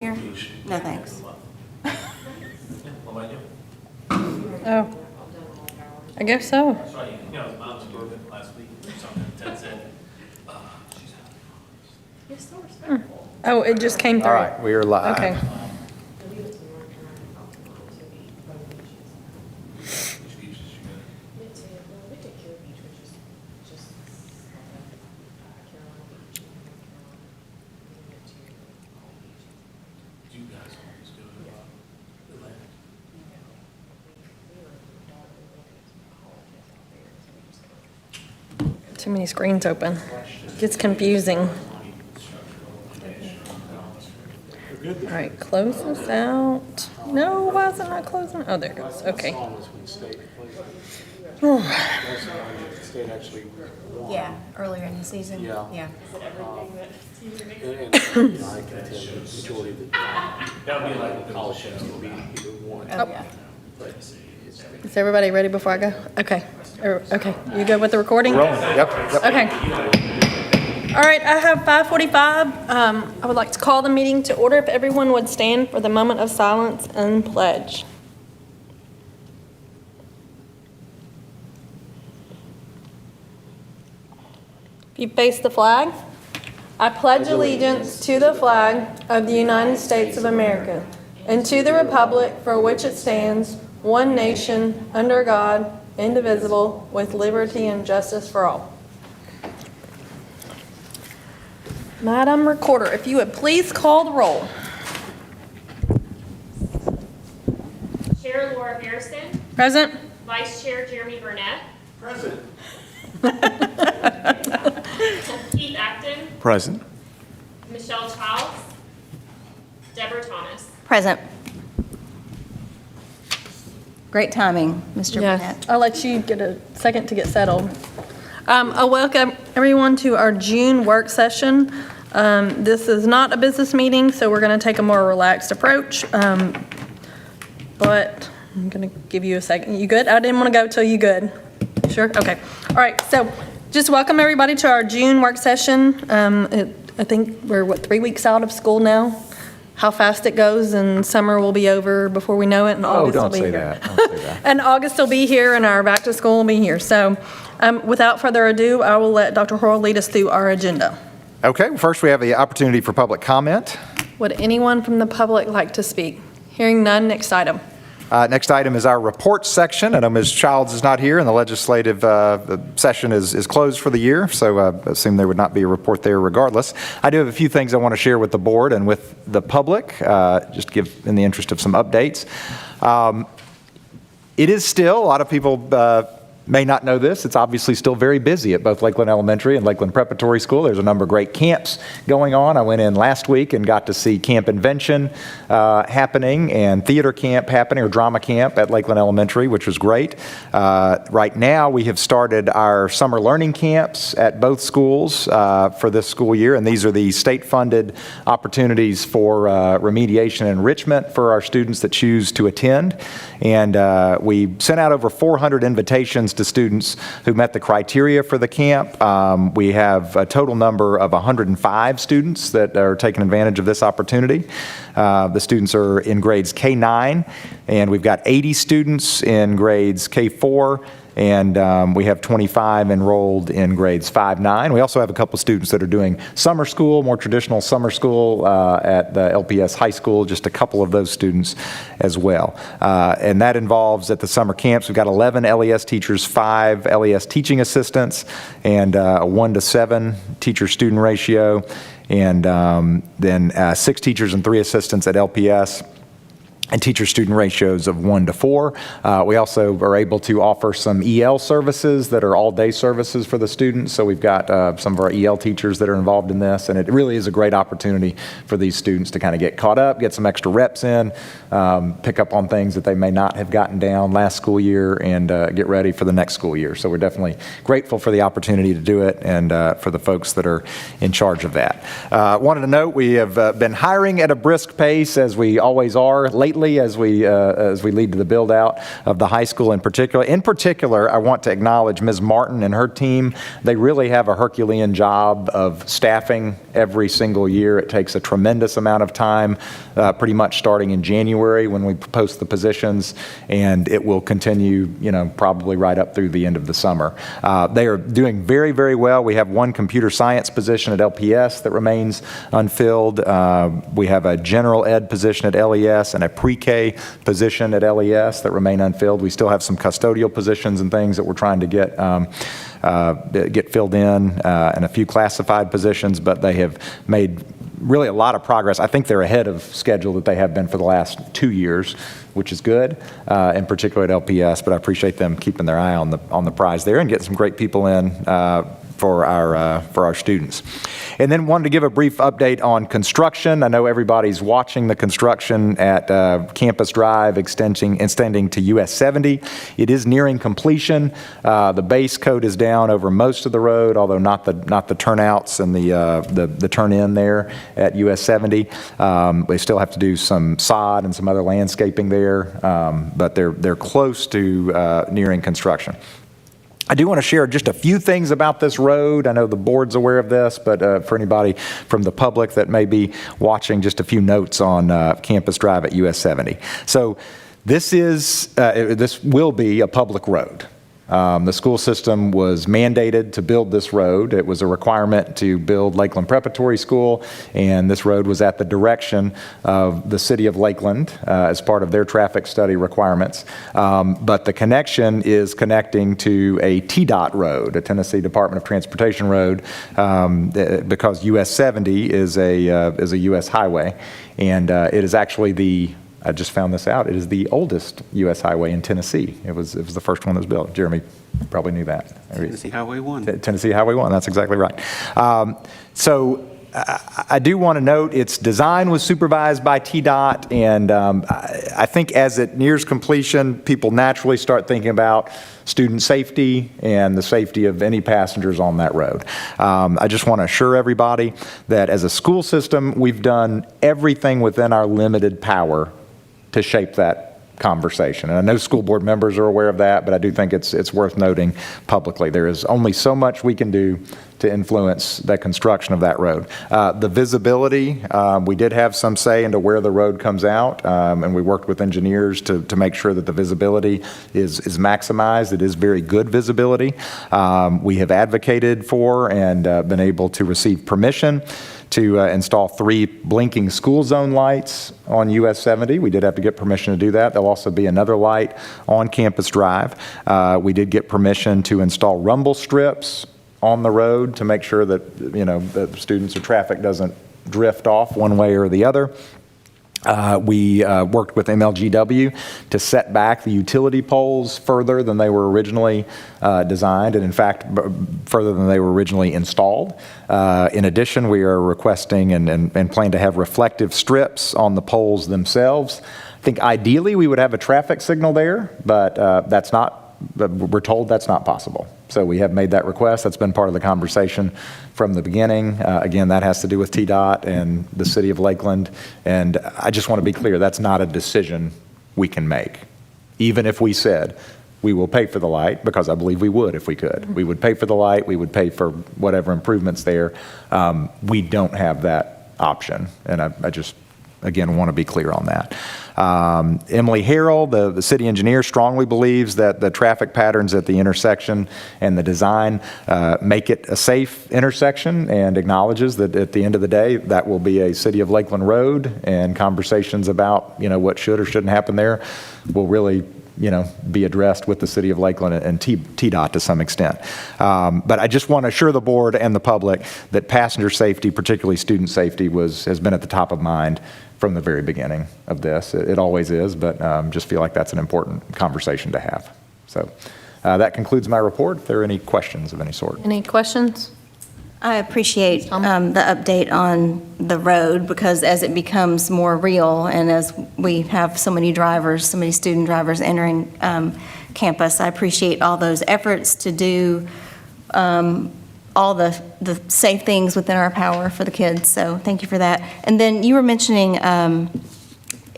Here? No, thanks. Oh, I guess so. Mom's birthday last week or something. Ted said, she's happy. You're so respectful. Oh, it just came through. All right, we are live. Okay. You guys always go to Atlantic. Too many screens open. Gets confusing. All right, close this out. No, why is it not closing? Oh, there it goes. Okay. State actually won. Yeah, earlier in the season. Yeah. Yeah. And I contend the majority of the That would be like the college teams will be either one. Oh, yeah. But Is everybody ready before I go? Okay. Okay. You good with the recording? Rolling. Yep. Okay. All right, I have 5:45. I would like to call the meeting to order if everyone would stand for the moment of silence and pledge. If you face the flag, I pledge allegiance to the flag of the United States of America and to the republic for which it stands, one nation, under God, indivisible, with liberty and justice for all. Madam Recorder, if you would please call the roll. Chair Laura Harrison, Present? Vice Chair Jeremy Burnett, President. Keith Acton, Present. Michelle Childs, Deborah Thomas. Present. Great timing, Mr. Burnett. Yes. I'll let you get a second to get settled. I welcome everyone to our June work session. This is not a business meeting, so we're going to take a more relaxed approach. But I'm going to give you a second. You good? I didn't want to go till you good. You sure? Okay. All right. So just welcome everybody to our June work session. I think we're, 3 weeks out of school now? How fast it goes, and summer will be over before we know it, and August will don't be say here. that. Don't say that. And August will be here, and our back to school will be here. So without further ado, I will let Dr. Horrell lead us through our agenda. Okay, first we have the opportunity for public comment. Would anyone from the public like to speak? Hearing none, next item. Next item is our reports section. I know Ms. Childs is not here, and the legislative session is closed for the year, so I assume there would not be a report there regardless. I do have a few things I want to share with the board and with the public, just to give in the interest of some updates. It is still, a lot of people may not know this, it's obviously still very busy at both Lakeland Elementary and Lakeland Preparatory School. There's a number of great camps going on. I went in last week and got to see Camp Invention happening and theater camp happening, or drama camp at Lakeland Elementary, which was great. Right now, we have started our summer learning camps at both schools for this school year, and these are the state-funded opportunities for remediation and enrichment for our students that choose to attend. And we sent out over 400 invitations to students who met the criteria for the camp. We have a total number of 105 students that are taking advantage of this opportunity. The students are in grades K-9, and we've got 80 students in grades K-4, and we have 25 enrolled in grades 5-9. We also have a couple students that are doing summer school, more traditional summer school at the LPS high school, just a couple of those students as well. And that involves, at the summer camps, we've got 11 LES teachers, 5 LES teaching assistants, and a 1-to-7 teacher-student ratio, and then 6 teachers and 3 assistants at LPS, and teacher-student ratios of 1-to-4. We also are able to offer some EL services that are all-day services for the students. So we've got some of our EL teachers that are involved in this, and it really is a great opportunity for these students to kind of get caught up, get some extra reps in, pick up on things that they may not have gotten down last school year, and get ready for the next school year. So we're definitely grateful for the opportunity to do it, and for the folks that are in charge of that. Wanted to note we have been hiring at a brisk pace, as we always are. Lately, greatly as we lead to the build out of the high school in particular. In particular, I want to acknowledge Ms. Martin and her team. They really have a Herculean job of staffing every single year. It takes a tremendous amount of time, pretty much starting in January when we post the positions, and it will continue, probably right up through the end of the summer. They are doing very, very well. We have one computer science position at LPS that remains unfilled. We have a general ed position at LES and a pre-K position at LES that remain unfilled. We still have some custodial positions and things that we're trying to get filled in, and a few classified positions, but they have made really a lot of progress. I think they're ahead of schedule that they have been for the last 2 years, which is good, in particular at LPS, but I appreciate them keeping their eye on the prize there and getting some great people in for our students. And then wanted to give a brief update on construction. I know everybody's watching the construction at Campus Drive extending to US 70. It is nearing completion. The base coat is down over most of the road, although not the turnouts and the turn in there at US 70. They still have to do some sod and some other landscaping there, but they're close to nearing construction. I do want to share just a few things about this road. I know the board's aware of this, but for anybody from the public that may be watching, just a few notes on Campus Drive at US 70. So this will be a public road. The school system was mandated to build this road. It was a requirement to build Lakeland Preparatory School, and this road was at the direction of the city of Lakeland as part of their traffic study requirements. But the connection is connecting to a TDOT road, a Tennessee Department of Transportation road, because US 70 is a US highway, and it is actually I just found this out. It is the oldest U.S. highway in Tennessee. It was the first one that was built. Jeremy probably knew that. Tennessee Highway 1. Tennessee Highway 1, that's exactly right. So I do want to note its design was supervised by TDOT, and I think as it nears completion, people naturally start thinking about student safety and the safety of any passengers on that road. I just want to assure everybody that as a school system, we've done everything within our limited power to shape that conversation. And I know school board members are aware of that, but I do think it's worth noting publicly. There is only so much we can do to influence the construction of that road. The visibility, we did have some say into where the road comes out, and we worked with engineers to make sure that the visibility is maximized. It is very good visibility. We have advocated for and been able to receive permission to install 3 blinking school zone lights on US 70. We did have to get permission to do that. There'll also be another light on Campus Drive. We did get permission to install rumble strips on the road to make sure that, the students or traffic doesn't drift off one way or the other. We worked with MLGW to set back the utility poles further than they were originally designed, and in fact, further than they were originally installed. In addition, we are requesting and plan to have reflective strips on the poles themselves. I think ideally we would have a traffic signal there, but we're told that's not possible. So we have made that request. That's been part of the conversation from the beginning. Again, that has to do with TDOT and the city of Lakeland. And I just want to be clear, that's not a decision we can make. Even if we said, we will pay for the light, because I believe we would if we could. We would pay for the light. We would pay for whatever improvements there. We don't have that option. And I just, again, want to be clear on that. Emily Harrell, the city engineer, strongly believes that the traffic patterns at the intersection and the design make it a safe intersection, and acknowledges that at the end of the day, that will be a City of Lakeland road, and conversations about, what should or shouldn't happen there will really be addressed with the City of Lakeland and TDOT to some extent. But I just want to assure the board and the public that passenger safety, particularly student safety, has been at the top of mind from the very beginning of this. It always is, but just feel like that's an important conversation to have. So that concludes my report. If there are any questions of any sort. Any questions? I appreciate the update on the road, because as it becomes more real and as we have so many student drivers entering campus, I appreciate all those efforts to do all the safe things within our power for the kids. So thank you for that. And then you were mentioning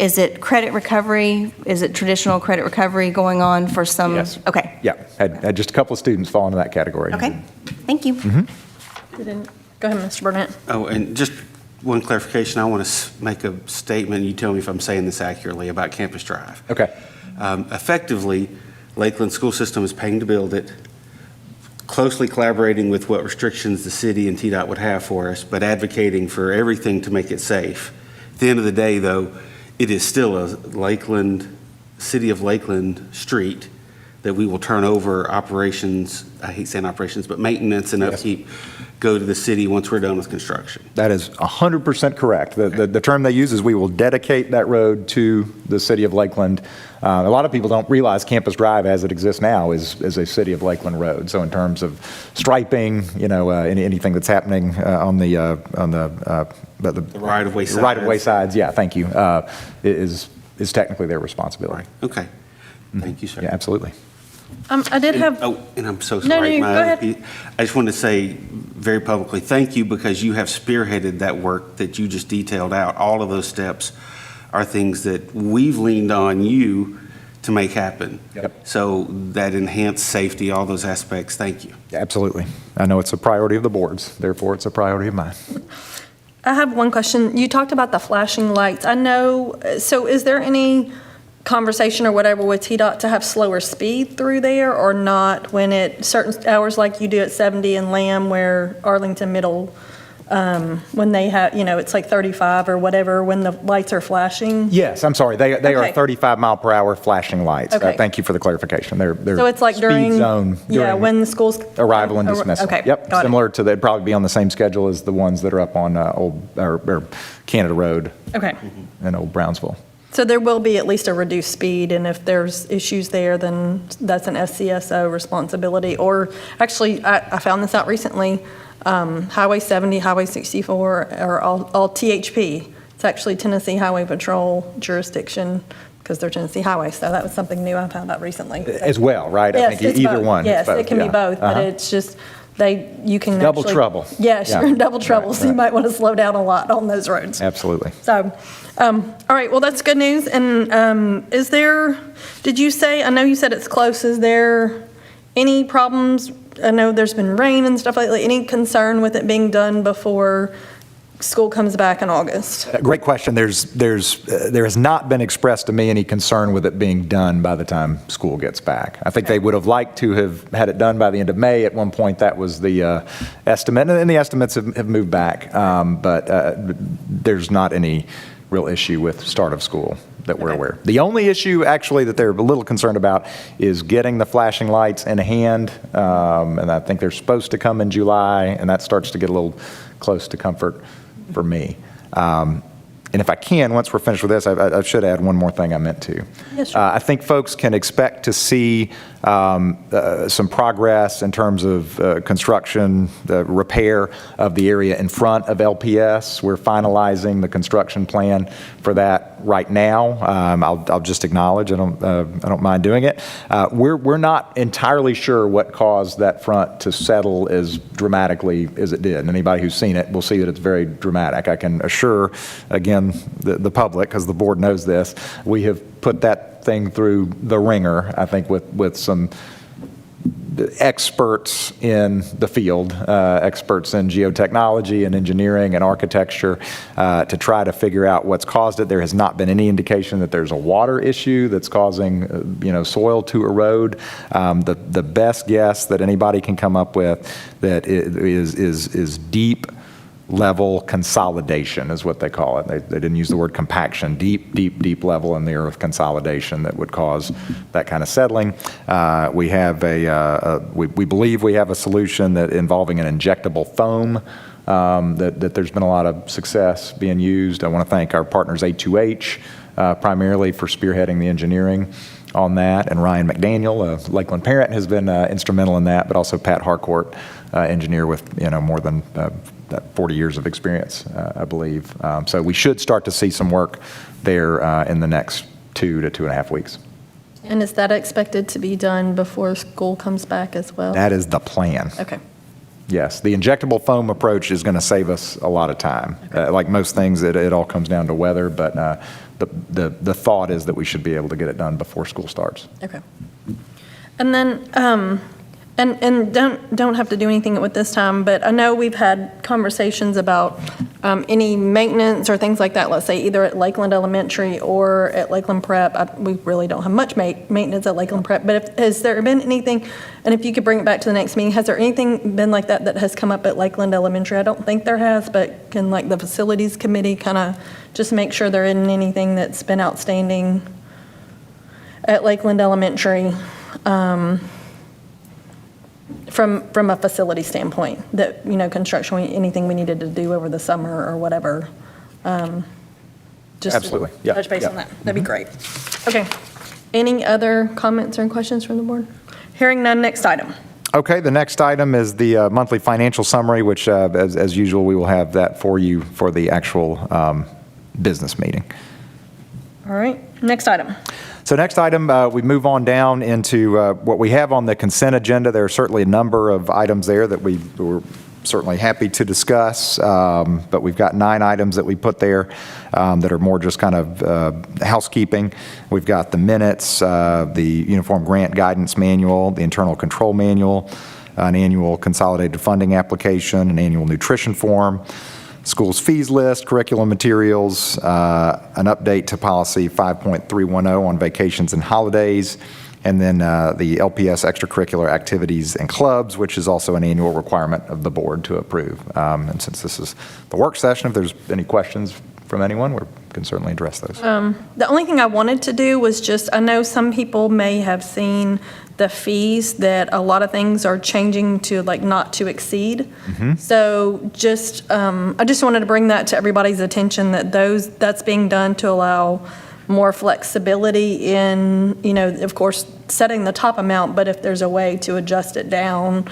Is it credit recovery? Is it traditional credit recovery going on for some? Yes. Okay. Yeah, had just a couple of students fall into that category. Okay, thank you. You didn't- Go ahead, Mr. Burnett. Oh, and just one clarification, I want to make a statement, you tell me if I'm saying this accurately, about Campus Drive. Okay. Effectively, Lakeland School System is paying to build it, closely collaborating with what restrictions the city and TDOT would have for us, but advocating for everything to make it safe. At the end of the day, though, it is still a Lakeland, City of Lakeland street that we will turn over operations, I hate saying operations, but maintenance and upkeep go to the city once we're done with construction. That is 100% correct. The term they use is we will dedicate that road to the city of Lakeland. A lot of people don't realize Campus Drive, as it exists now, is a city of Lakeland road. So in terms of striping, anything that's happening on the right-of-way sides. Right-of-way sides, yeah, thank you, is technically their responsibility. Okay. Thank you, sir. Yeah, absolutely. I did have, Oh, and I'm so No, sorry. no, go ahead. I just wanted to say very publicly, thank you, because you have spearheaded that work that you just detailed out. All of those steps are things that we've leaned on you to make happen. Yep. So that enhanced safety, all those aspects, thank you. Absolutely. I know it's a priority of the board's, therefore it's a priority of mine. I have one question. You talked about the flashing lights. I know, so is there any conversation or whatever with TDOT to have slower speed through there or not when it, certain hours like you do at 70 and Lamb where Arlington Middle, when they have, it's like 35 or whatever, when the lights are flashing? Yes, I'm sorry. They are Okay. 35 mile per hour flashing lights. Okay. Thank you for the clarification. They're So it's like during, speed zone yeah, during when the school's. arrival and dismissal. Okay. Yep, got it. similar to, they'd probably be on the same schedule as the ones that are up on or Canada Road Okay. in Old Brownsville. So there will be at least a reduced speed, and if there's issues there, then that's an SCSO responsibility. Or actually, I found this out recently, Highway 70, Highway 64 are all THP. It's actually Tennessee Highway Patrol jurisdiction because they're Tennessee highways. So that was something new I found out recently. As well, right? Yes, I think it's either both. one. Yes, It's it can be yeah. both, but Uh-huh. it's just, you can Double actually- trouble. Yes, Yeah. you're in double trouble, Right, so you right. might want to slow down a lot on those roads. Absolutely. So, all right, well, that's good news. And is there, did you say, I know you said it's close, is there any problems? I know there's been rain and stuff lately. Any concern with it being done before school comes back in August? Great question. There has not been expressed to me any concern with it being done by the time school gets back. I think they would have liked to have had it done by the end of May. At one point, that was the estimate, and the estimates have moved back. But there's not any real issue with start of school that we're Okay. aware. The only issue, actually, that they're a little concerned about is getting the flashing lights in hand. And I think they're supposed to come in July, and that starts to get a little close to comfort for me. And if I can, once we're finished with this, I should add one more thing I meant to. Yes, sure. I think folks can expect to see some progress in terms of construction, the repair of the area in front of LPS. We're finalizing the construction plan for that right now. I'll just acknowledge, I don't mind doing it. We're not entirely sure what caused that front to settle as dramatically as it did. And anybody who's seen it will see that it's very dramatic. I can assure, again, the public, because the board knows this, we have put that thing through the ringer, I think, with some experts in the field, experts in geotechnology and engineering and architecture, to try to figure out what's caused it. There has not been any indication that there's a water issue that's causing, soil to erode. The best guess that anybody can come up with that is deep level consolidation is what they call it. They didn't use the word compaction. Deep level in the earth consolidation that would cause that kind of settling. We have we believe we have a solution that involving an injectable foam that there's been a lot of success being used. I want to thank our partners A2H primarily for spearheading the engineering on that, and Ryan McDaniel, a Lakeland parent, has been instrumental in that, but also Pat Harcourt, engineer with more than 40 years of experience, I believe. So we should start to see some work there in the next 2 to 2.5 weeks. And is that expected to be done before school comes back as well? That is the plan. Okay. Yes, the injectable foam approach is going to save us a lot of time. Like most things, it all comes down to weather, but the thought is that we should be able to get it done before school starts. Okay. And then, and don't have to do anything with this time, but I know we've had conversations about any maintenance or things like that, let's say either at Lakeland Elementary or at Lakeland Prep. We really don't have much maintenance at Lakeland Prep, but has there been anything, and if you could bring it back to the next meeting, has there anything been like that that has come up at Lakeland Elementary? I don't think there has, but can like the facilities committee kind of just make sure there isn't anything that's been outstanding at Lakeland Elementary? From a facility standpoint, that, construction, anything we needed to do over the summer or whatever. Just Absolutely. Yeah. touch base Yeah. on that. That'd be great. Okay. Any other comments or questions from the board? Hearing none, next item. Okay, the next item is the monthly financial summary, which, as usual, we will have that for you for the actual business meeting. All right, next item. So next item, we move on down into what we have on the consent agenda. There are certainly a number of items there that we're certainly happy to discuss, but we've got 9 items that we put there that are more just kind of housekeeping. We've got the minutes, the Uniform Grant Guidance Manual, the Internal Control Manual, an annual consolidated funding application, an annual nutrition form, schools fees list, curriculum materials, an update to policy 5.310 on vacations and holidays, and then the LPS extracurricular activities and clubs, which is also an annual requirement of the board to approve. And since this is the work session, if there's any questions from anyone, we can certainly address those. The only thing I wanted to do was just, I know some people may have seen the fees, that a lot of things are changing to like not to exceed. So just, I just wanted to bring that to everybody's attention, that that's being done to allow more flexibility in, of course, setting the top amount, but if there's a way to adjust it down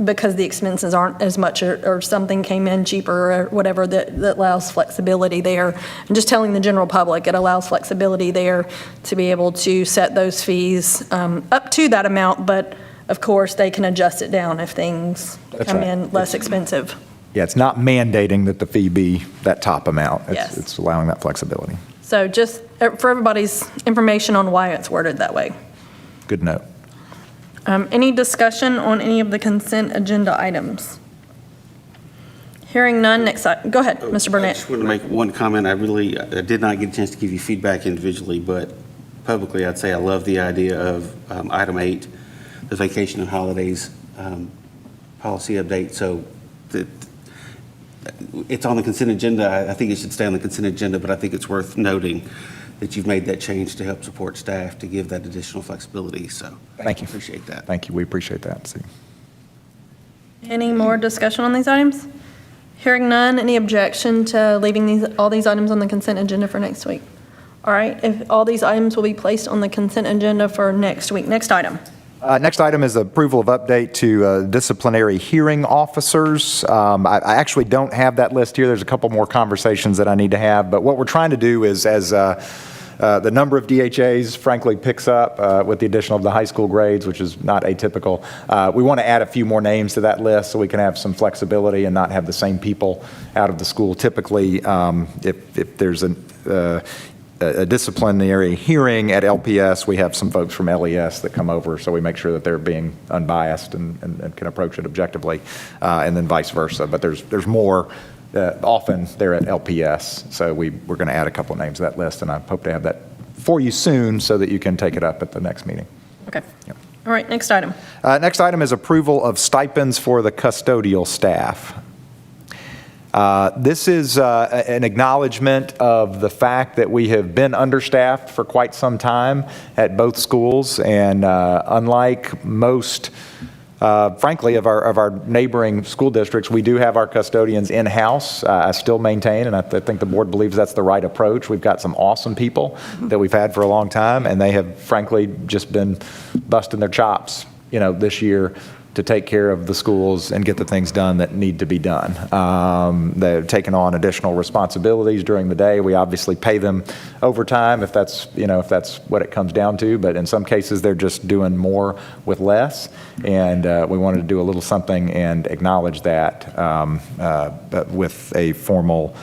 because the expenses aren't as much, or something came in cheaper or whatever, that allows flexibility there. And just telling the general public, it allows flexibility there to be able to set those fees up to that amount, but of course, they can adjust it down if things come in less expensive. Yeah, it's not mandating that the fee be that top amount. Yes. It's allowing that flexibility. So just for everybody's information on why it's worded that way. Good note. Any discussion on any of the consent agenda items? Hearing none, next item. Go ahead, Mr. I Burnett. just want to make one comment. I did not get a chance to give you feedback individually, but publicly, I'd say I love the idea of item 8, the vacation and holidays policy update. So it's on the consent agenda. I think it should stay on the consent agenda, but I think it's worth noting that you've made that change to help support staff to give that additional flexibility. So Thank you. Appreciate that. Thank you. We appreciate that. See. Any more discussion on these items? Hearing none, any objection to leaving all these items on the consent agenda for next week? All right, if all these items will be placed on the consent agenda for next week. Next item. Next item is approval of update to disciplinary hearing officers. I actually don't have that list here. There's a couple more conversations that I need to have, but what we're trying to do is, as the number of DHAs frankly picks up with the addition of the high school grades, which is not atypical, we want to add a few more names to that list so we can have some flexibility and not have the same people out of the school. Typically, if there's a disciplinary hearing at LPS, we have some folks from LES that come over, so we make sure that they're being unbiased and can approach it objectively, and then vice versa. But there's more. Often they're at LPS, so we're going to add a couple of names to that list, and I hope to have that for you soon so that you can take it up at the next meeting. Okay. All right, next item. Next item is approval of stipends for the custodial staff. This is an acknowledgement of the fact that we have been understaffed for quite some time at both schools, and unlike most, frankly, of our neighboring school districts, we do have our custodians in-house. I still maintain, and I think the board believes that's the right approach. We've got some awesome people that we've had for a long time, and they have, frankly, just been busting their chops, this year, to take care of the schools and get the things done that need to be done. They've taken on additional responsibilities during the day. We obviously pay them overtime if that's what it comes down to, but in some cases they're just doing more with less, and we wanted to do a little something and acknowledge that with a formal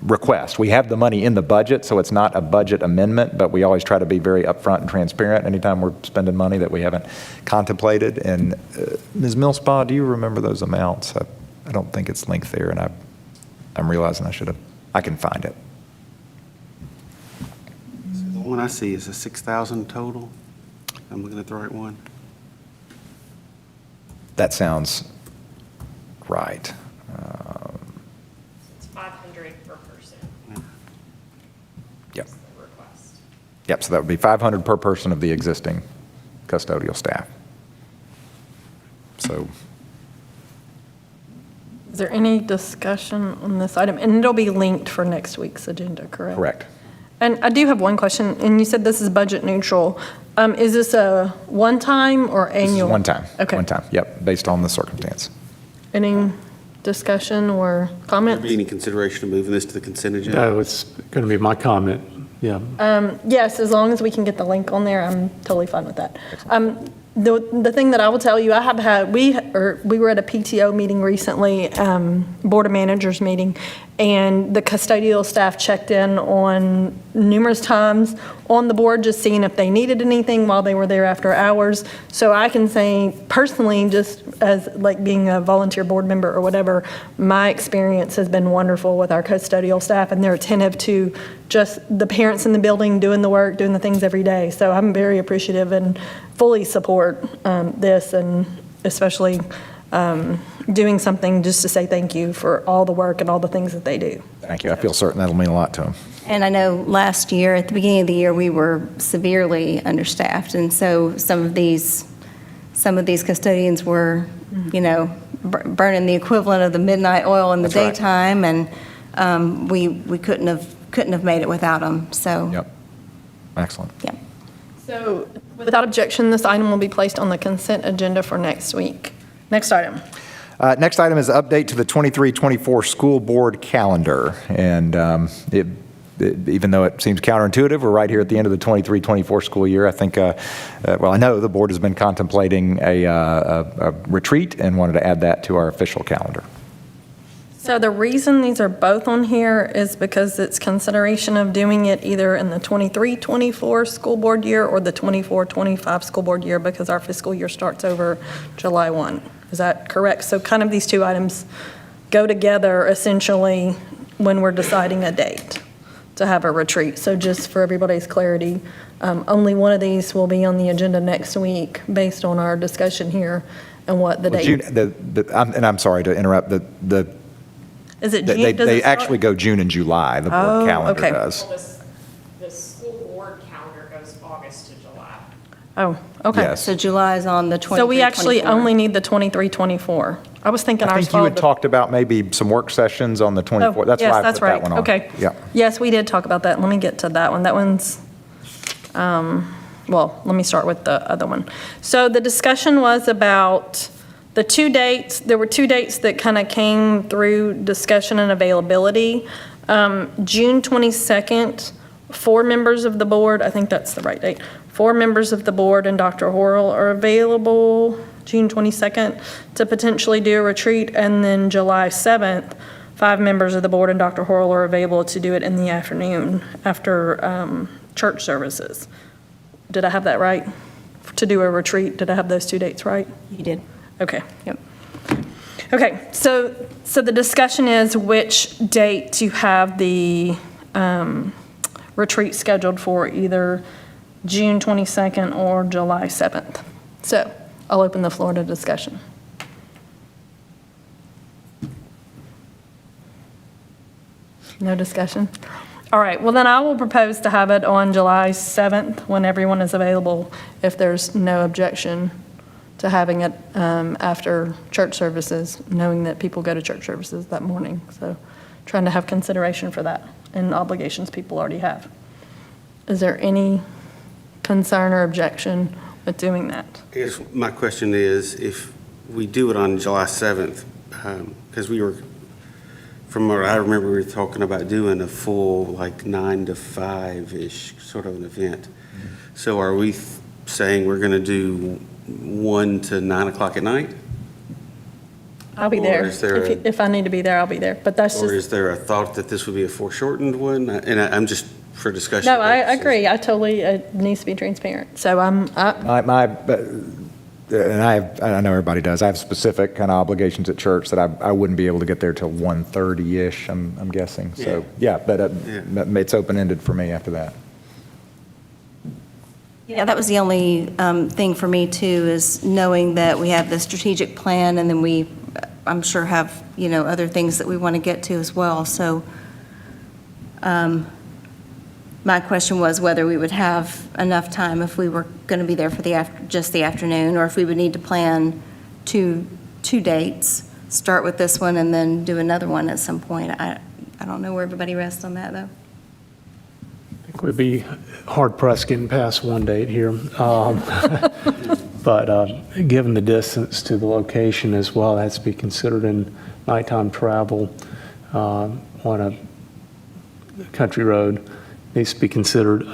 request. We have the money in the budget, so it's not a budget amendment, but we always try to be very upfront and transparent anytime we're spending money that we haven't contemplated. And Ms. Millspaw, do you remember those amounts? I don't think it's linked there, and I'm realizing I can find it. The one I see is a 6,000 total. I'm looking at the right one. That sounds right. It's 500 per person. Yep. Is the request. Yep, so that would be 500 per person of the existing custodial staff. So, Is there any discussion on this item? And it'll be linked for next week's agenda, correct? correct. And I do have one question, and you said this is budget neutral. Is this a one-time or annual? This is one time. Okay. One time, yep, based on the circumstance. Any discussion or comments? Any consideration of moving this to the consent agenda? No, it's going to be my comment, yeah. Yes, as long as we can get the link on there, I'm totally fine with that. The thing that I will tell you, we were at a PTO meeting recently, Board of Managers meeting, and the custodial staff checked in on numerous times on the board, just seeing if they needed anything while they were there after hours. So I can say personally, just as like being a volunteer board member or whatever, my experience has been wonderful with our custodial staff, and they're attentive to just the parents in the building doing the work, doing the things every day. So I'm very appreciative and fully support this, and especially doing something just to say thank you for all the work and all the things that they do. Thank you. I feel certain that'll mean a lot to them. And I know last year, at the beginning of the year, we were severely understaffed, and so some of these custodians were, burning the equivalent of the midnight oil in the That's right. daytime, and we couldn't have made it without them. So, Yep. Excellent. yeah. So without objection, this item will be placed on the consent agenda for next week. Next item. Next item is update to the 23-24 school board calendar. And even though it seems counterintuitive, we're right here at the end of the 23-24 school year. I think, I know the board has been contemplating a retreat and wanted to add that to our official calendar. So the reason these are both on here is because it's consideration of doing it either in the 23-24 school board year or the 24-25 school board year, because our fiscal year starts over July 1. Is that correct? So kind of these two items go together essentially when we're deciding a date to have a retreat. So just for everybody's clarity, only one of these will be on the agenda next week based on our discussion here and what the date. And I'm sorry to interrupt, Is it June? they Does it start? actually go June and July, the board Oh, calendar okay. does. Well, the school board calendar goes August to July. Oh, okay. Yes. So July is on the 23-24. So we actually only need the 23-24. I was thinking I ours think you had followed the. talked about maybe some work sessions on the 24th. Oh, That's yes, why I that's put that right. one on. Okay. Yeah. Yes, we did talk about that. Let me get to that one. That one's, well, let me start with the other one. So the discussion was about the two dates. There were two dates that kind of came through discussion and availability. June 22nd, 4 members of the board, I think that's the right date, 4 members of the board and Dr. Horrell are available June 22nd to potentially do a retreat, and then July 7th, 5 members of the board and Dr. Horrell are available to do it in the afternoon after church services. Did I have that right? To do a retreat, did I have those two dates right? You did. Okay. Yep. Okay, so the discussion is which date to have the retreat scheduled for, either June 22nd or July 7th. So I'll open the floor to discussion. No discussion? All right, well then I will propose to have it on July 7th when everyone is available, if there's no objection to having it after church services, knowing that people go to church services that morning. So trying to have consideration for that and obligations people already have. Is there any concern or objection with doing that. I guess my question is, if we do it on July 7th, because from what I remember, we were talking about doing a full, like 9 to 5-ish sort of an event. So are we saying we're going to do 1 to 9 o'clock at night? I'll be Or there. is there If I need to be there, I'll be there. But that's Or just, is there a thought that this would be a foreshortened one? And I'm just for discussion. no, I purposes. agree. I totally, it needs to be transparent. So I I know everybody does. I have specific kind of obligations at church that I wouldn't be able to get there till 1:30-ish, I'm guessing. So, yeah, but it's open-ended for me after that. Yeah, that was the only thing for me too, is knowing that we have the strategic plan and then we, I'm sure have, other things that we want to get to as well. So my question was whether we would have enough time if we were going to be there for just the afternoon, or if we would need to plan two dates, start with this one and then do another one at some point. I don't know where everybody rests on that, though. I think we'd be hard pressed getting past one date here. But given the distance to the location as well, that has to be considered in nighttime travel on a country road, needs to be considered.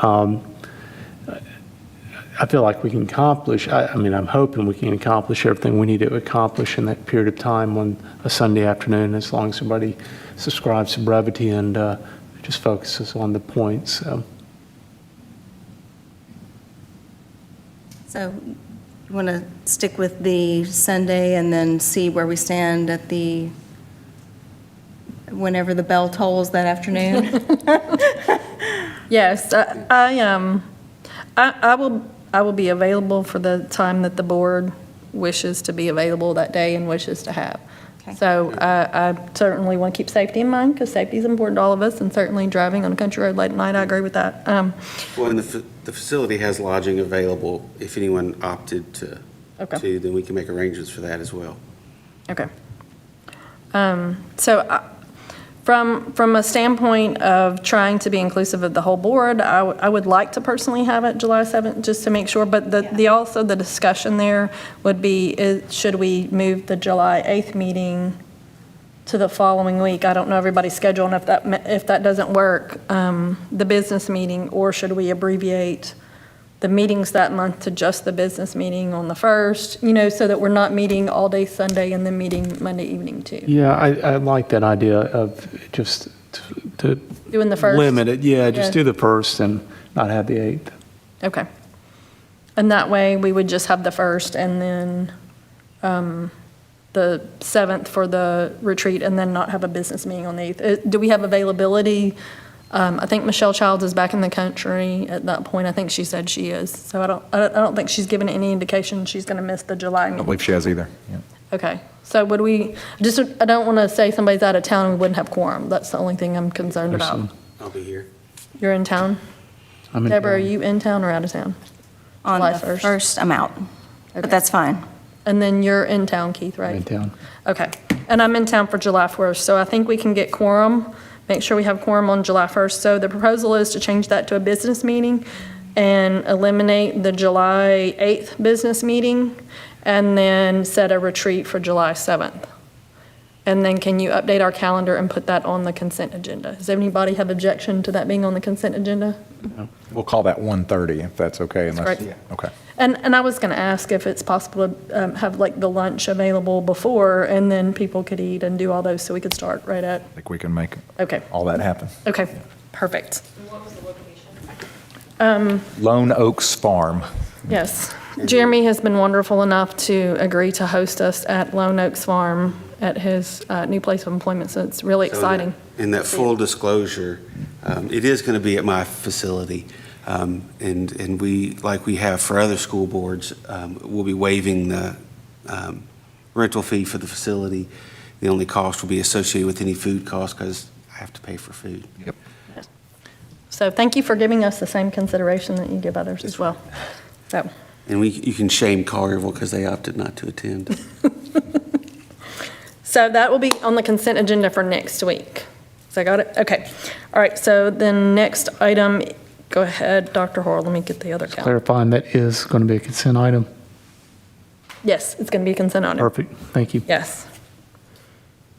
I feel like we can accomplish, I'm hoping we can accomplish everything we need to accomplish in that period of time on a Sunday afternoon, as long as everybody subscribes to brevity and just focuses on the points. So you want to stick with the Sunday and then see where we stand at whenever the bell tolls that afternoon? Yes, I will be available for the time that the board wishes to be available that day and wishes to have. Okay. So I certainly want to keep safety in mind, because safety is important to all of us, and certainly driving on a country road late at night, I agree with that. Well, and the facility has lodging available if anyone opted to, Okay. then we can make arrangements for that as well. Okay. So from a standpoint of trying to be inclusive of the whole board, I would like to personally have it July 7th, just to make sure, but also the discussion there would be, should we move the July 8th meeting to the following week? I don't know everybody's schedule, and if that doesn't work, the business meeting, or should we abbreviate the meetings that month to just the business meeting on the 1st, so that we're not meeting all day Sunday and then meeting Monday evening too. Yeah, I like that idea of just to Doing the 1st? limit it. Yeah, just Yeah. do the 1st and not have the 8th. Okay. And that way, we would just have the 1st and then the 7th for the retreat, and then not have a business meeting on the 8th. Do we have availability? I think Michelle Childs is back in the country at that point. I think she said she is. So I don't think she's given any indication she's going to miss the July I don't meeting. believe she has either. Yeah. Okay. So would we, I don't want to say somebody's out of town and we wouldn't have quorum. That's the only thing I'm concerned about. I'll be here. You're in town? I'm in Deborah, are town. you in town or out of town? On July the 1st. 1st, I'm out, Okay. but that's fine. And then you're in town, Keith, right? I'm in town. Okay, and I'm in town for July 1st, so I think we can get quorum, make sure we have quorum on July 1st. So the proposal is to change that to a business meeting and eliminate the July 8th business meeting, and then set a retreat for July 7th. And then can you update our calendar and put that on the consent agenda? Does anybody have objection to that being on the consent agenda? We'll call that 1:30, if that's okay. That's unless- great. Okay. And I was going to ask if it's possible to have like the lunch available before, and then people could eat and do all those, so we could start right at, I think we can make okay, all that happen. okay, perfect. And what was the location? Lone Oaks Farm. Yes. Jeremy has been wonderful enough to agree to host us at Lone Oaks Farm at his new place of employment, so it's really exciting. In that full disclosure, it is going to be at my facility. And we, like we have for other school boards, we'll be waiving the rental fee for the facility. The only cost will be associated with any food cost, because I have to pay for food. Yep. So thank you for giving us the same consideration that you give others as well. So, And you can shame Collierville because they opted not to attend. so that will be on the consent agenda for next week. So I got it? Okay. All right, so then next item go ahead, Dr. Hoare, let me get the other calendar. Clarifying that is going to be a consent item. Yes, it's going to be a consent item. Perfect. Thank you. Yes.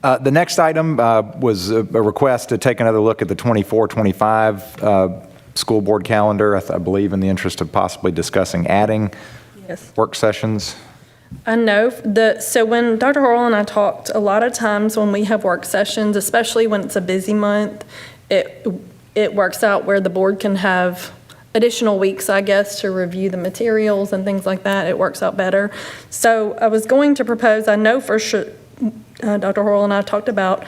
The next item was a request to take another look at the 24-25 school board calendar, I believe in the interest of possibly discussing adding Yes. work sessions. I know, so when Dr. Horrell and I talked, a lot of times when we have work sessions, especially when it's a busy month, it works out where the board can have additional weeks, I guess, to review the materials and things like that. It works out better. So I was going to propose, I know for sure, Dr. Horrell and I talked about,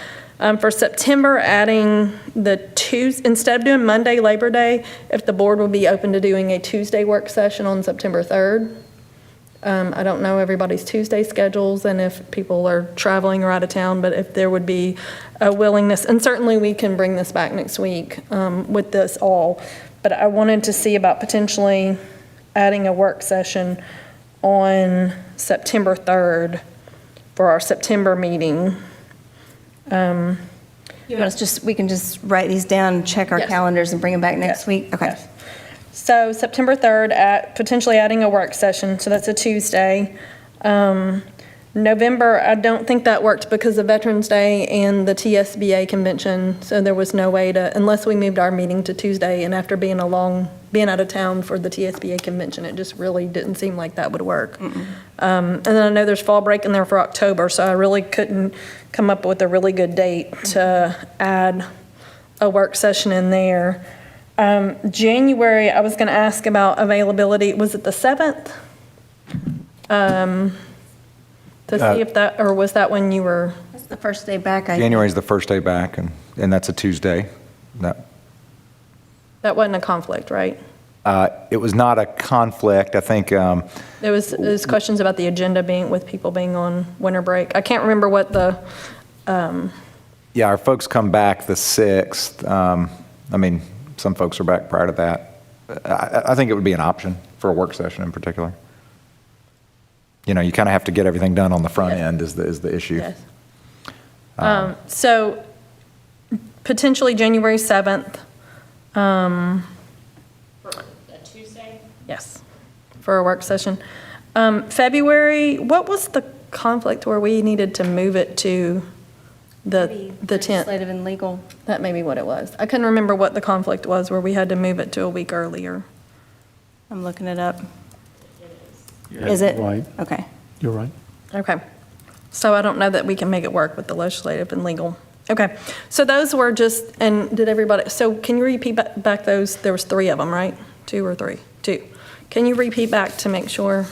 for September, adding the Tuesday, instead of doing Monday, Labor Day, if the board would be open to doing a Tuesday work session on September 3rd. I don't know everybody's Tuesday schedules and if people are traveling or out of town, but if there would be a willingness, and certainly we can bring this back next week with this all, but I wanted to see about potentially adding a work session on September 3rd for our September meeting. You want us we can just write these down, check our Yes. calendars and bring them back next Yes. week? Okay. Yes. So September 3rd, potentially adding a work session, so that's a Tuesday. November, I don't think that worked because of Veterans Day and the TSBA convention, so there was no way to, unless we moved our meeting to Tuesday, and after being out of town for the TSBA convention, it just really didn't seem like that would work. And then I know there's fall break in there for October, so I really couldn't come up with a really good date to add a work session in there. January, I was going to ask about availability. Was it the 7th? To see if that, or was that when you were? That's the first day back, I think. January's the first day back, and that's a Tuesday. That wasn't a conflict, right? It was not a conflict. I think There was questions about the agenda with people being on winter break. I can't remember what the, yeah, our folks come back the 6th. I mean, some folks are back prior to that. I think it would be an option for a work session in particular. You know, you kind of have to get everything done on the front Yes. end is the issue. yes. So potentially January 7th. For a Tuesday? Yes, for a work session. February, what was the conflict where we needed to move it to the 10th? Legislative and legal. That may be what it was. I couldn't remember what the conflict was where we had to move it to a week earlier. I'm looking it up. Is it? Right. Okay. You're right. Okay. So I don't know that we can make it work with the legislative and legal. Okay. So those were just, and did everybody, so can you repeat back those? There was 3 of them, right? 2 or 3? 2. Can you repeat back to make sure?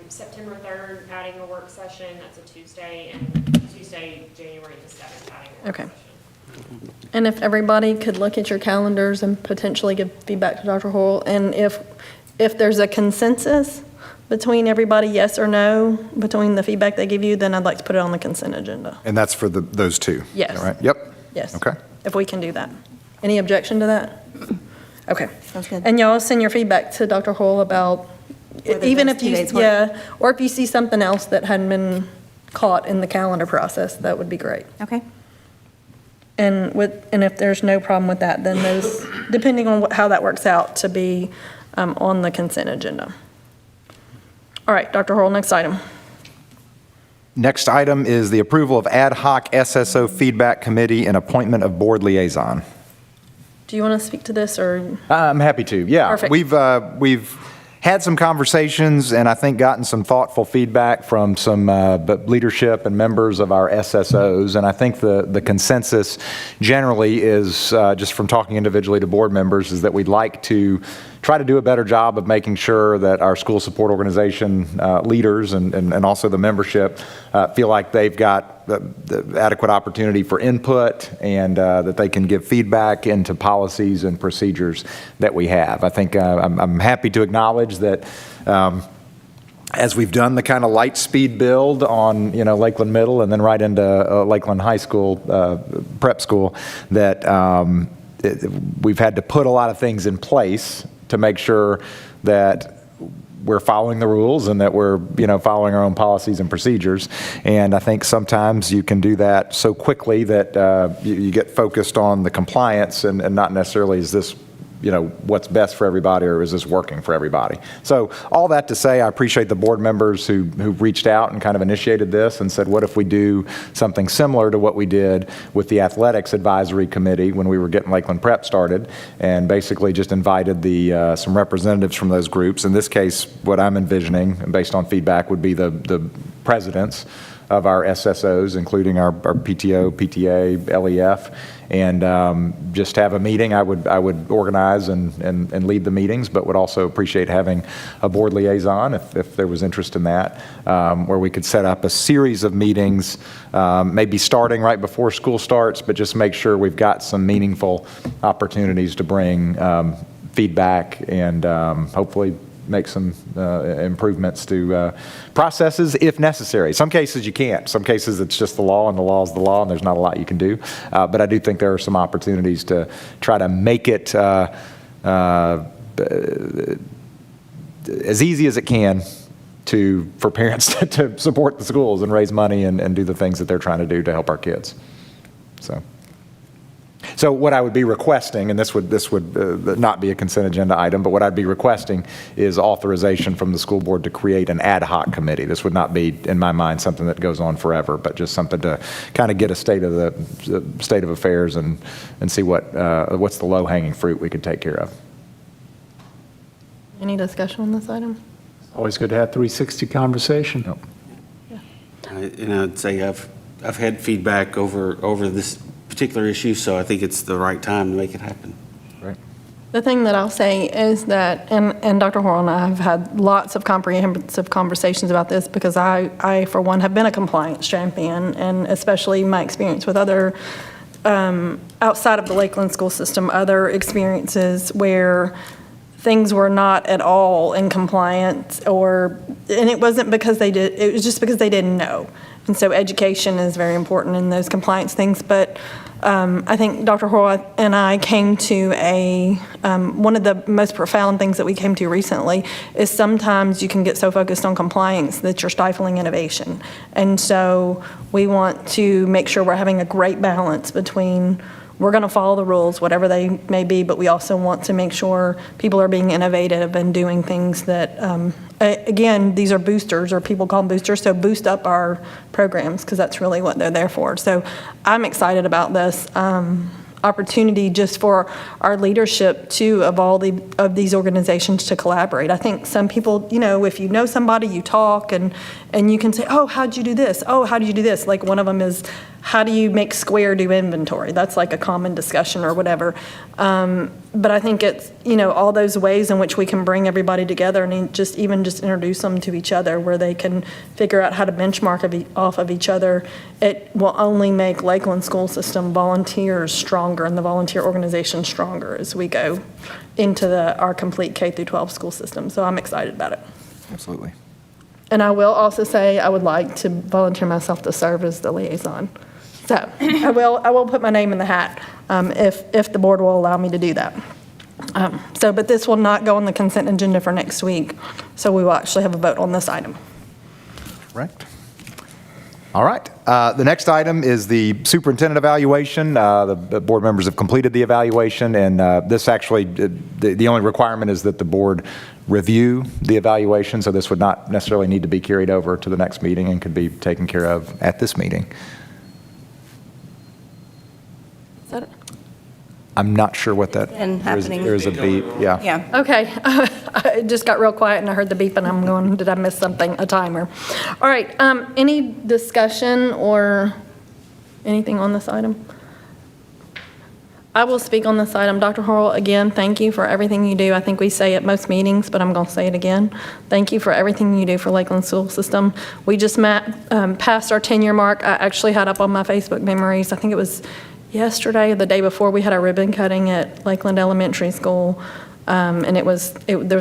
September 3rd, adding a work session, that's a Tuesday, and Tuesday, January the 7th, adding a work Okay. session. And if everybody could look at your calendars and potentially give feedback to Dr. Hoyle, and if there's a consensus between everybody, yes or no, between the feedback they give you, then I'd like to put it on the consent agenda. And that's for those two? Yes. Is that right? Yep. Yes. Okay. If we can do that. Any objection to that? Okay. Sounds good. And y'all send your feedback to Dr. Hoyle about, Whether even those if 2 you, dates work. yeah, or if you see something else that hadn't been caught in the calendar process, that would be great. Okay. And if there's no problem with that, then those, depending on how that works out, to be on the consent agenda. All right, Dr. Hoyle, next item. Next item is the approval of ad hoc SSO feedback committee and appointment of board liaison. Do you want to speak to this, or? I'm happy to, yeah. Perfect. We've had some conversations and I think gotten some thoughtful feedback from some leadership and members of our SSOs. And I think the consensus generally is, just from talking individually to board members, is that we'd like to try to do a better job of making sure that our school support organization leaders and also the membership feel like they've got the adequate opportunity for input and that they can give feedback into policies and procedures that we have. I think I'm happy to acknowledge that as we've done the kind of light speed build on, Lakeland Middle and then right into Lakeland High School, prep school, that we've had to put a lot of things in place to make sure that we're following the rules and that we're, following our own policies and procedures. And I think sometimes you can do that so quickly that you get focused on the compliance and not necessarily is this what's best for everybody or is this working for everybody? So all that to say, I appreciate the board members who reached out and kind of initiated this and said, what if we do something similar to what we did with the Athletics Advisory Committee when we were getting Lakeland Prep started, and basically just invited some representatives from those groups. In this case, what I'm envisioning, based on feedback, would be the presidents of our SSOs, including our PTO, PTA, LEF, and just have a meeting. I would organize and lead the meetings, but would also appreciate having a board liaison if there was interest in that, where we could set up a series of meetings, maybe starting right before school starts, but just make sure we've got some meaningful opportunities to bring feedback and hopefully make some improvements to processes if necessary. Some cases you can't. Some cases it's just the law and the law is the law and there's not a lot you can do. But I do think there are some opportunities to try to make it as easy as it can for parents to support the schools and raise money and do the things that they're trying to do to help our kids. So what I would be requesting, and this would not be a consent agenda item, but what I'd be requesting is authorization from the school board to create an ad hoc committee. This would not be, in my mind, something that goes on forever, but just something to kind of get a state of affairs and see what's the low-hanging fruit we could take care of. Any discussion on this item? Always good to have 360 conversation. Nope. And I'd say I've had feedback over this particular issue, so I think it's the right time to make it happen. Right. The thing that I'll say is that, and Dr. Horrell and I have had lots of comprehensive conversations about this because I, for one, have been a compliance champion, and especially my experience with other, outside of the Lakeland school system, other experiences where things were not at all in compliance, and it wasn't because it was just because they didn't know. And so education is very important in those compliance things. But I think Dr. Horwath and I came to one of the most profound things that we came to recently is sometimes you can get so focused on compliance that you're stifling innovation. And so we want to make sure we're having a great balance between we're going to follow the rules, whatever they may be, but we also want to make sure people are being innovative and doing things that, again, these are boosters, or people call them boosters, so boost up our programs, because that's really what they're there for. So I'm excited about this opportunity just for our leadership, too, of these organizations to collaborate. I think some people, if you know somebody, you talk, and you can say, oh, how'd you do this? Oh, how did you do this? Like one of them is, how do you make Square do inventory? That's like a common discussion or whatever. But I think it's, all those ways in which we can bring everybody together and just introduce them to each other where they can figure out how to benchmark off of each other. It will only make Lakeland school system volunteers stronger and the volunteer organization stronger as we go into our complete K through 12 school system. So I'm excited about it. Absolutely. And I will also say I would like to volunteer myself to serve as the liaison. So I will put my name in the hat if the board will allow me to do that. But this will not go on the consent agenda for next week. So we will actually have a vote on this item. Right. All right. The next item is the superintendent evaluation. The board members have completed the evaluation, and this actually, the only requirement is that the board review the evaluation, so this would not necessarily need to be carried over to the next meeting and could be taken care of at this meeting. Is that it? I'm not sure what that And happening. There's a beep, yeah. Yeah. Okay, it just got real quiet and I heard the beep and I'm going, did I miss something? A timer. All right, any discussion or anything on this item? I will speak on this item. Dr. Horrell, again, thank you for everything you do. I think we say at most meetings, but I'm going to say it again. Thank you for everything you do for Lakeland School System. We just passed our 10-year mark. I actually had up on my Facebook memories, I think it was yesterday or the day before, we had our ribbon cutting at Lakeland Elementary School. And there was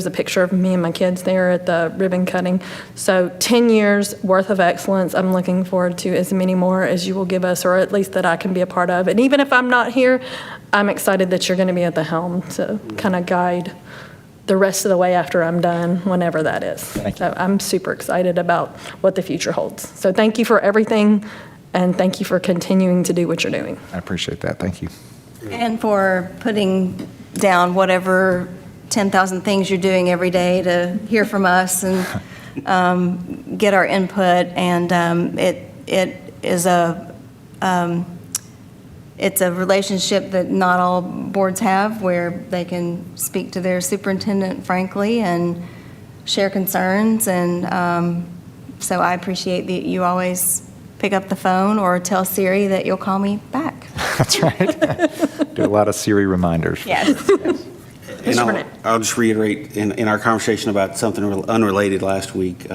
a picture of me and my kids there at the ribbon cutting. So 10 years worth of excellence. I'm looking forward to as many more as you will give us, or at least that I can be a part of. And even if I'm not here, I'm excited that you're going to be at the helm to kind of guide the rest of the way after I'm done, whenever that is. Thank you. So I'm super excited about what the future holds. So thank you for everything, and thank you for continuing to do what you're doing. I appreciate that. Thank you. And for putting down whatever 10,000 things you're doing every day to hear from us and get our input. And it is it's a relationship that not all boards have, where they can speak to their superintendent frankly and share concerns. And so I appreciate that you always pick up the phone or tell Siri that you'll call me back. That's right. Do a lot of Siri reminders. Yes. And I'll just reiterate, in our conversation about something unrelated last week,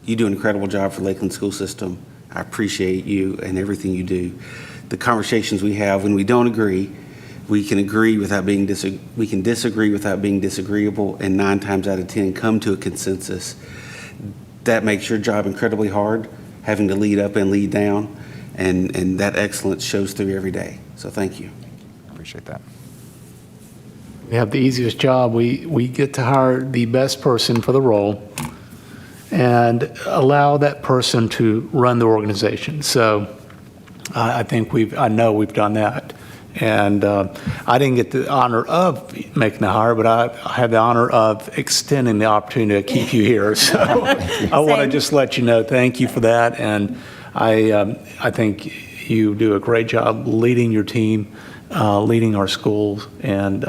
you do an incredible job for Lakeland School System. I appreciate you and everything you do. The conversations we have, when we don't agree, we can agree without being we can disagree without being disagreeable, and 9 times out of 10 come to a consensus. That makes your job incredibly hard, having to lead up and lead down, and that excellence shows through every day. So thank you. Appreciate that. We have the easiest job. We get to hire the best person for the role and allow that person to run the organization. So I think I know we've done that. And I didn't get the honor of making the hire, but I had the honor of extending the opportunity to keep you here. So I want to just let you know, thank you for that. And I think you do a great job leading your team, leading our schools, and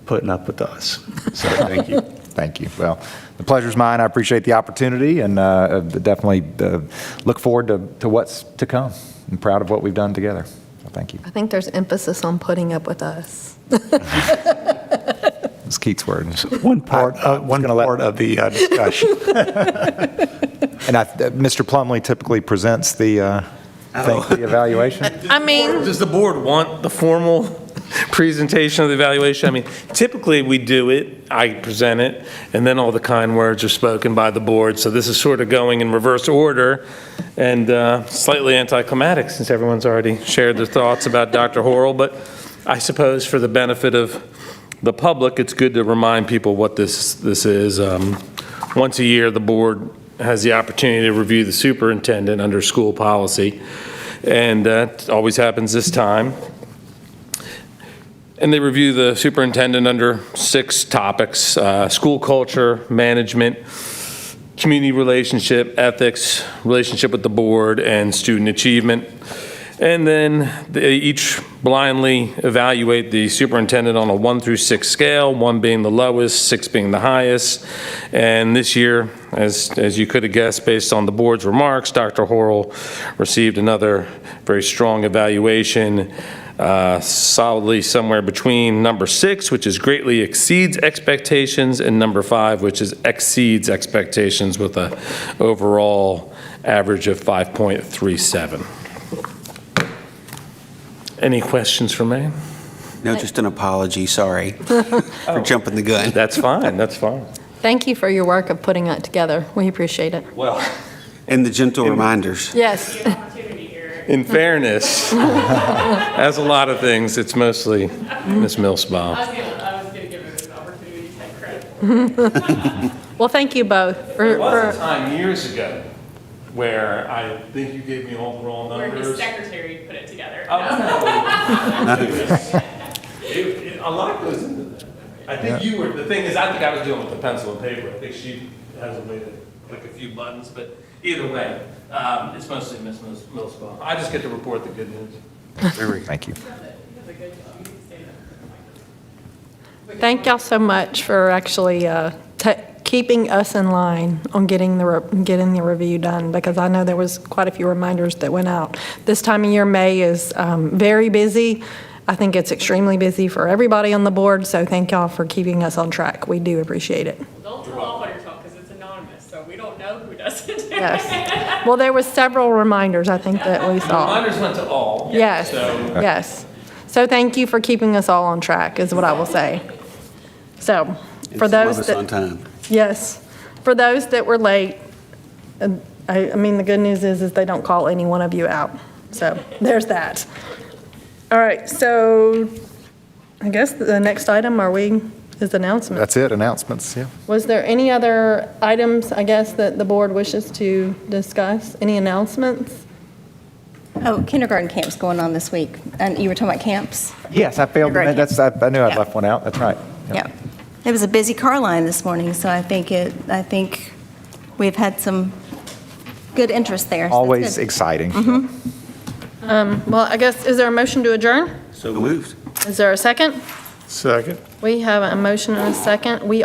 putting up with us. So thank you. Thank you. Well, the pleasure's mine. I appreciate the opportunity, and definitely look forward to what's to come. I'm proud of what we've done together. So thank you. I think there's emphasis on putting up with us. It's Keith's words. One part of the discussion. And Mr. Plumley typically presents the evaluation. I mean, Does the board want the formal presentation of the evaluation? I mean, typically we do it, I present it, and then all the kind words are spoken by the board. So this is sort of going in reverse order and slightly anticlimactic since everyone's already shared their thoughts about Dr. Horrell. But I suppose for the benefit of the public, it's good to remind people what this is. Once a year, the board has the opportunity to review the superintendent under school policy, and that always happens this time. And they review the superintendent under 6 topics: school culture, management, community relationship, ethics, relationship with the board, and student achievement. And then they each blindly evaluate the superintendent on a 1 through 6 scale, 1 being the lowest, 6 being the highest. And this year, as you could have guessed based on the board's remarks, Dr. Horrell received another very strong evaluation, solidly somewhere between number 6, which is greatly exceeds expectations, and number 5, which is exceeds expectations, with an overall average of 5.37. Any questions for me? No, just an apology, sorry for jumping the gun. That's fine, that's fine. thank you for your work of putting that together. We appreciate it. Well, And the gentle reminders. Yes. Opportunity here. in fairness, as a lot of things, it's mostly Ms. Millsbaum. I was gonna give him an opportunity to take credit. Well, thank you both There was a for time years ago where I think you gave me all the wrong Where his numbers. secretary put it together. Oh, a lot goes into that. I think you were, the thing is, I think I was doing it with the pencil and paper. I think she has a way to click a few buttons, but either way, it's mostly Ms. Millsbaum. I just get to report the good news. Thank you. Thank y'all so much for actually keeping us in line on getting the review done, because I know there was quite a few reminders that went out. This time of year, May is very busy. I think it's extremely busy for everybody on the board, so thank y'all for keeping us on track. We do appreciate it. Don't tell off on yourself because it's anonymous, so we don't know who does it. Yes. Well, there was several reminders, I think, that we saw. Reminders went to all. Yes, So yes. So thank you for keeping us all on track, is what I will say. So, for And some of those us that... on time. Yes. For those that were late, I mean, the good news is they don't call any one of you out. So there's that. All right, so I guess the next item, are we is announcements. That's it, announcements, yeah. Was there any other items, I guess, that the board wishes to discuss? Any announcements? Oh, kindergarten camp's going on this week, and you were talking about camps? Yes, I failed, Great. I knew I'd Yeah. left one out, that's right. Yeah. It was a busy car line this morning, so I think we've had some good interest there. so that's Always good. exciting. Well, I guess, is there a motion to adjourn? So moved. Is there a second? Second. We have a motion and a second. We